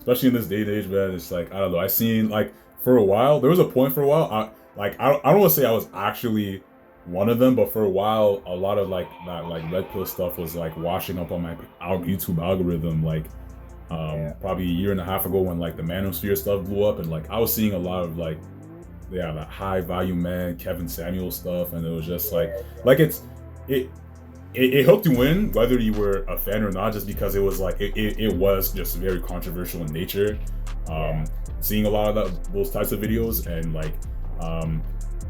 especially in this day and age, man. It's like I don't know. I seen like for a while. There was a point for a while. I don't want to say I was actually one of them, but for a while, a lot of like that like red pill stuff was like washing up on my YouTube algorithm. Like probably a year and a half ago when like the manosphere stuff blew up, and like I was seeing a lot of like that high value man Kevin Samuel stuff, and it was just like it it hooked you in whether you were a fan or not, just because it was like it was just very controversial in nature. Seeing a lot of those types of videos, and like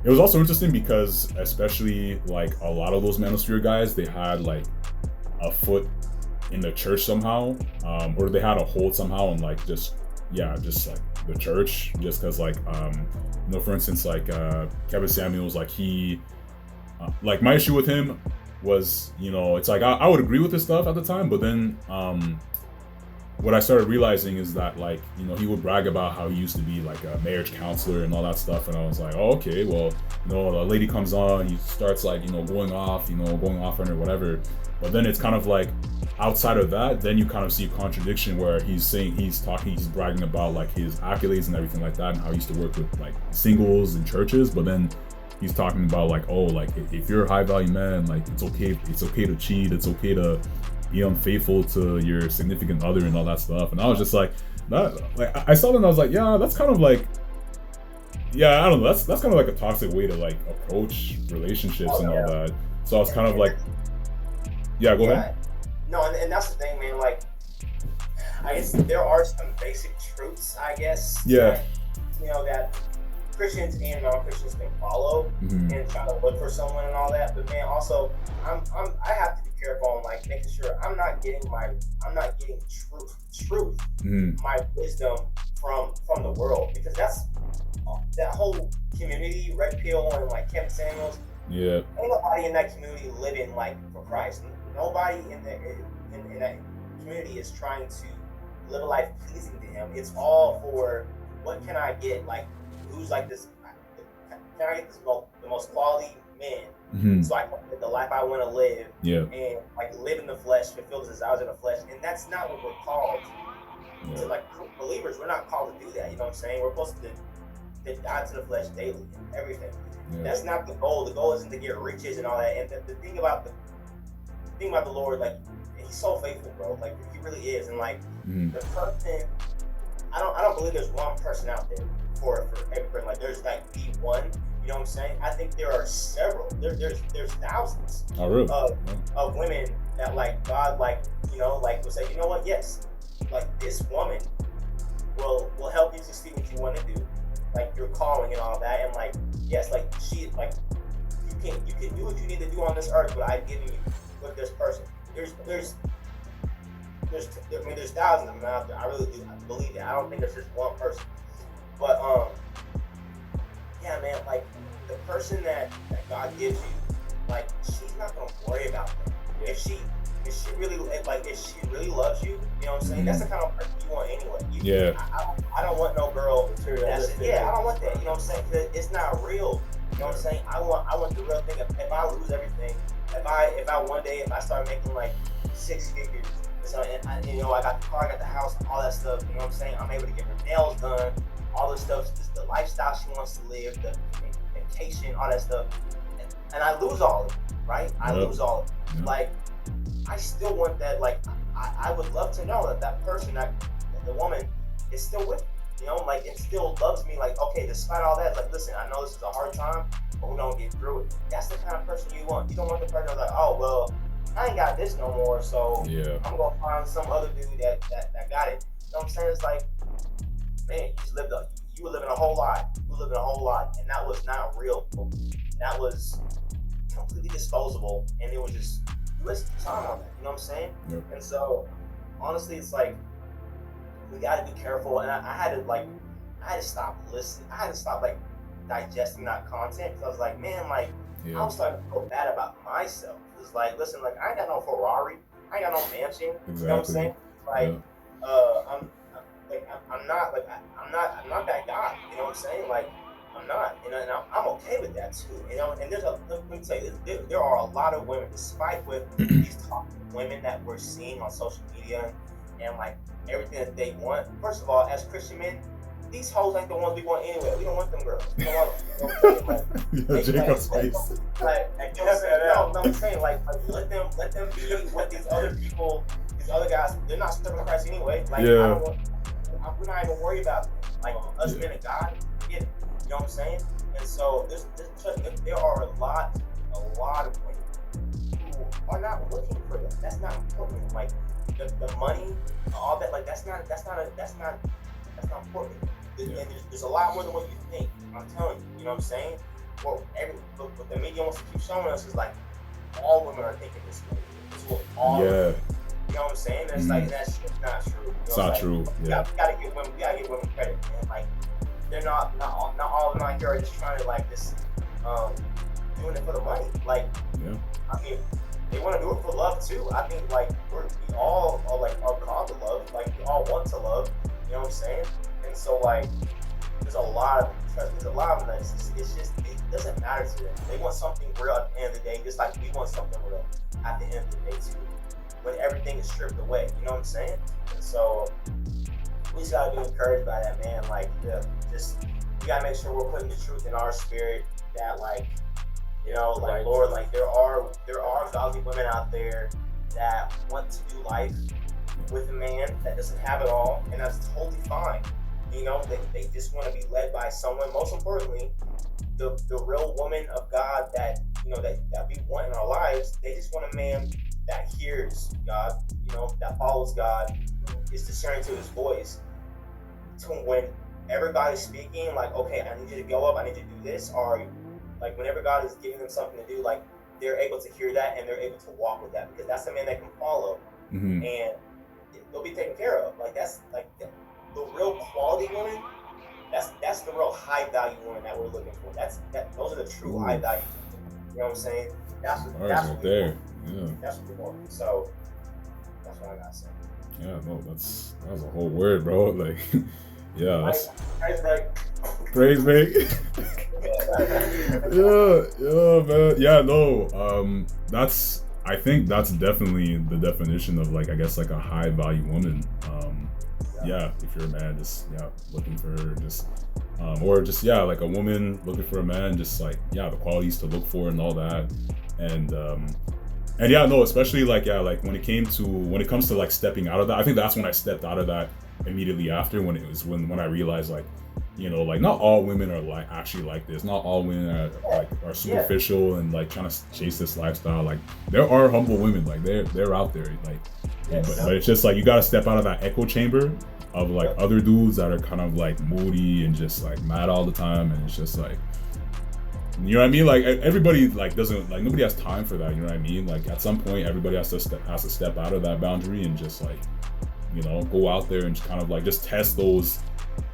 it was also interesting because especially like a lot of those manosphere guys, they had like a foot in the church somehow, or they had a hold somehow on like just like the church, just because like for instance like Kevin Samuels, like he like my issue with him was, it's like I would agree with his stuff at the time, but then what I started realizing is that like he would brag about how he used to be like a marriage counselor and all that stuff, and I was like, oh, okay, well, a lady comes on, he starts like going off on her, whatever, but then it's kind of like outside of that, then you kind of see a contradiction where he's bragging about like his accolades and everything like that, and how he used to work with like singles and churches, but then he's talking about like, oh, like if you're a high value man, like it's okay to cheat, it's okay to be unfaithful to your significant other and all that stuff. And I was just like, I saw them and I was like, yeah, that's kind of like, yeah, I don't know, that's kind of like a toxic way to like approach relationships and all that. So I was kind of like, yeah, go ahead. No, and that's the thing, man. Like, I guess there are some basic truths, I guess. Yeah. That Christians and non-Christians can follow and try to look for someone and all that. But man, also, I have to be careful on like making sure I'm not getting truth, my wisdom from the world, because that's that whole community, Redpill and like Kevin Samuels. Yeah. Ain't nobody in that community living like for Christ. Nobody in that community is trying to live a life pleasing to Him. It's all for what can I get, like who's like this. Can I get the most quality man, so I can live the life I want to live, and like live in the flesh, fulfill the desires of the flesh, and that's not what we're called to. Like believers, we're not called to do that. You know what I'm saying? We're supposed to die to the flesh daily and everything. That's not the goal. The goal isn't to get riches and all that. And the thing about the Lord, like He's so faithful, bro. Like He really is. And like the person, I don't believe there's one person out there for every person. Like there's like the one. You know what I'm saying? I think there are several. There's thousands of women that like God, like will say, you know what? Yes, like this woman will help you to see what you want to do, like your calling and all that. And like yes, like she, like you can do what you need to do on this earth, but I've given you with this person. There's thousands of them out there. I really do believe that. I don't think there's just one person. But yeah, man, like the person that God gives you, like she's not gonna worry about that. If she really loves you, you know what I'm saying? That's the kind of person you want anyway. I don't want no girl. I don't want that. You know what I'm saying? Cause it's not real. You know what I'm saying? I want the real thing. If I lose everything, if I one day if I start making like 6 figures, so and I got the car, I got the house, all that stuff. You know what I'm saying? I'm able to get her nails done, all this stuff, just the lifestyle she wants to live, the vacation, all that stuff, and I lose all of it, right? I lose all of it. Like I still want that. Like I would love to know that person, that the woman, is still with me. You know, like it still loves me. Like okay, despite all that, like listen, I know this is a hard time, but we're gonna get through it. That's the kind of person you want. You don't want the person that's like, oh well, I ain't got this no more, so I'm gonna find some other dude that got it. You know what I'm saying? It's like, man, you were living a whole lot. You were living a whole lot, and that was not real. That was completely disposable, and it was just you wasted your time on that. You know what I'm saying? And so, honestly, it's like we got to be careful. And I had to stop listening. I had to stop like digesting that content, because I was like, man, like I was starting to feel bad about myself. It's like, listen, like I ain't got no Ferrari, I ain't got no mansion. Exactly. You know what I'm saying? Like, I'm not that guy. You know what I'm saying? Like, I'm not. You know, and I'm okay with that too. You know, and let me tell you, there are a lot of women, despite with these top women that we're seeing on social media and like everything that they want. First of all, as Christian men, these hoes ain't the ones we want anyway. We don't want them girls. We don't want them. Like, Jacob's face. Like, you know what I'm saying? No, I'm saying like let them be what these other people, these other guys. They're not serving Christ anyway. Like Yeah. we're not even worried about them. Like us being a God. You know what I'm saying? And so there are a lot of women who are not looking for them. That's not important. Like the money, all that. Like that's not important. And there's a lot more than what you think. I'm telling you. You know what I'm saying? What the media wants to keep showing us is like all women are thinking this way. This is what all women, you know what I'm saying? And it's like that's just not true. You know, it's not true. We gotta give women credit, man. Like they're not all of them out here are just trying to like just doing it for the money. Like I mean, they want to do it for love too. I think like we all are called to love. Like we all want to love. You know what I'm saying? And so like there's a lot of them that it's just it doesn't matter to them. They want something real at the end of the day, just like we want something real at the end of the day too. When everything is stripped away, you know what I'm saying? And so we just gotta be encouraged by that, man. Like just we gotta make sure we're putting the truth in our spirit that like, you know, like Lord, like there are godly women out there that want to do life with a man that doesn't have it all, and that's totally fine. You know, they just want to be led by someone. Most importantly, the real woman of God that you know that we want in our lives. They just want a man that hears God, you know, that follows God, is discerning to His voice. To whenever God is speaking, like, okay, I need you to go up, I need you to do this, or like whenever God is giving them something to do, like they're able to hear that and they're able to walk with that because that's a man that can follow and they'll be taken care of. Like that's like the real quality woman. That's the real high value woman that we're looking for. Those are the true high value. You know what I'm saying? That's what there. Yeah. That's what we want. So that's what I gotta say. Yeah, no, that was a whole word, bro. Like, yeah, that's praise break. yeah, man. Yeah, no. I think that's definitely the definition of like, I guess like a high value woman. Yeah, if you're a man, just looking for just or just like a woman looking for a man, just like the qualities to look for and all that. And yeah, no, especially like when it comes to like stepping out of that, I think that's when I stepped out of that immediately after, when I realized like, you know, like not all women are like actually like this. Not all women are superficial and like trying to chase this lifestyle. Like there are humble women, like they're out there, like but it's just like you gotta step out of that echo chamber of like other dudes that are kind of like moody and just like mad all the time, and it's just like, you know what I mean? Like everybody like doesn't like nobody has time for that. You know what I mean? Like at some point everybody has to step out of that boundary and just like, you know, go out there and just kind of like just test those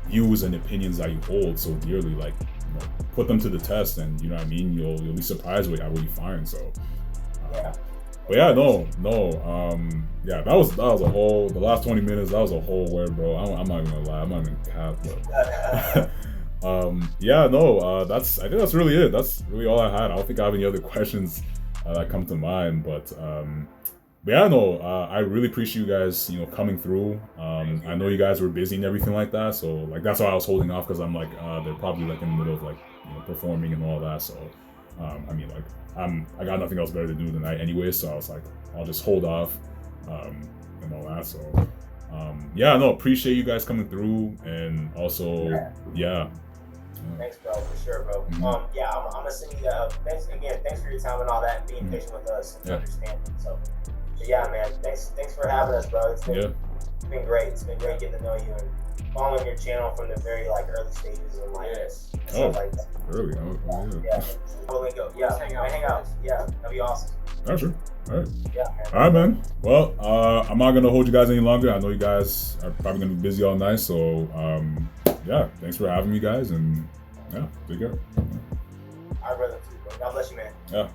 views and opinions that you hold so dearly. Like, you know, put them to the test, and you know what I mean. You'll be surprised with what you find. So, but yeah, no, yeah, that was a whole. The last 20 minutes, that was a whole word, bro. I'm not even gonna lie. I'm not even cap, but yeah, no, I think that's really it. That's really all I had. I don't think I have any other questions that come to mind, but yeah, no, I really appreciate you guys, you know, coming through. I know you guys were busy and everything like that, so like that's why I was holding off, because I'm like, they're probably like in the middle of like, you know, performing and all that. So, I mean, like I got nothing else better to do tonight anyway, so I was like, I'll just hold off, and all that. So, yeah, no, appreciate you guys coming through, and also, Thanks, bro, for sure, bro. Yeah, I'm gonna send you that. Thanks for your time and all that, and being patient with us and understanding. So. Yeah, man. Thanks for having us, bro. It's been great. It's been great getting to know you and following your channel from the very like early stages and like stuff like that. Early. Yeah. We'll link up. Yeah. Hang out. Yeah, that'd be awesome. Yeah, sure. All right. Yeah, man. All right, man. Well, I'm not gonna hold you guys any longer. I know you guys are probably gonna be busy all night, so yeah. Thanks for having me, guys, and take care. I'd rather too, bro. God bless you, man. Yeah.